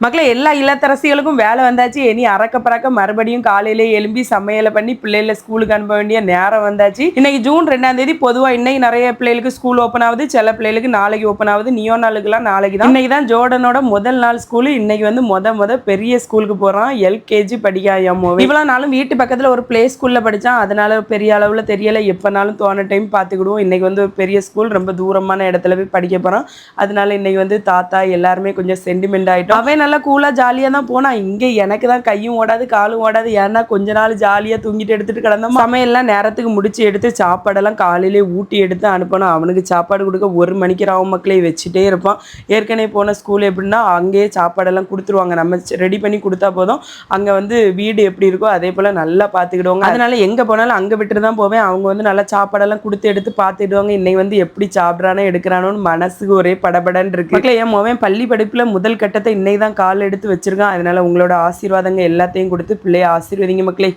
மக்களே எல்லா இல்லத்தரசிகளுக்கும் வேலை வந்தாச்சு. இனி அறக்க பறக்க மறுபடியும் காலையிலே எழும்பி சமையலை பண்ணி பிள்ளைகளை ஸ்கூலுக்கு அனுப்ப வேண்டிய நேரம் வந்தாச்சு. இன்னைக்கு ஜூன் 2ஆம் தேதி. பொதுவா இன்னைக்கு நிறைய பிள்ளைகளுக்கு ஸ்கூல் ஓப்பன் ஆகுது, சில பிள்ளைகளுக்கு நாளைக்கு ஓப்பன் ஆகுது. நியோ நாளுக்குலாம் நாளைக்கு தான். இன்னைக்கு தான் ஜோர்டனோட முதல் நாள் ஸ்கூலு. இன்னைக்கு வந்து முத பெரிய ஸ்கூலுக்கு போறான். எல்கேஜி படிக்காமோ இவ்வளவு நாளும் வீட்டு பக்கத்துல ஒரு பிளே ஸ்கூல்ல படிச்சான். அதனால பெரிய அளவுல தெரியல. எப்பனாலும் தோண டைம் பார்த்துக்கிடுவோம். இன்னைக்கு வந்து பெரிய ஸ்கூல், ரொம்ப தூரமான இடத்துல போய் படிக்க போறான். அதனால இன்னைக்கு வந்து தாத்தா எல்லாருமே கொஞ்சம் சென்டிமெண்ட் ஆயிட்டோம். அவன் நல்லா கூலா ஜாலியாக தான் போனான். இங்கே எனக்கு தான் கையும் ஓடாது காலும் ஓடாது. ஏன்னா கொஞ்ச நாள் ஜாலியாக தூங்கிட்டு எடுத்துட்டு கிடந்தோம். சமையல்லாம் நேரத்துக்கு முடிச்சு எடுத்து சாப்பாடெல்லாம் காலையிலே ஊட்டி எடுத்து அனுப்பணும். அவனுக்கு சாப்பாடு கொடுக்க 1 மணிக்கு ராவ மக்களை வச்சுட்டே இருப்பான். ஏற்கனவே போன ஸ்கூல் எப்படின்னா அங்கேயே சாப்பாடெல்லாம் கொடுத்துருவாங்க. நம்ம ரெடி பண்ணி கொடுத்தா போதும். அங்கே வந்து வீடு எப்படி இருக்கோ அதே போல் நல்லா பார்த்துக்கிடுவாங்க. அதனால எங்கே போனாலும் அங்கே விட்டுட்டு தான் போவேன். அவங்க வந்து நல்லா சாப்பாடெல்லாம் கொடுத்து எடுத்து பார்த்துடுவாங்க. இன்னைக்கு வந்து எப்படி சாப்பிட்றானோ எடுக்கிறானோன்னு மனசுக்கு ஒரே படபடன்னு இருக்கு. மக்களே என் மோவன் பள்ளி படிப்பில் முதல் கட்டத்தை இன்னைக்கு தான் கால் எடுத்து வச்சிருக்கான். அதனால உங்களோட ஆசீர்வாதங்க எல்லாத்தையும் கொடுத்து பிள்ளைய ஆசீர்வதிங்க மக்களே.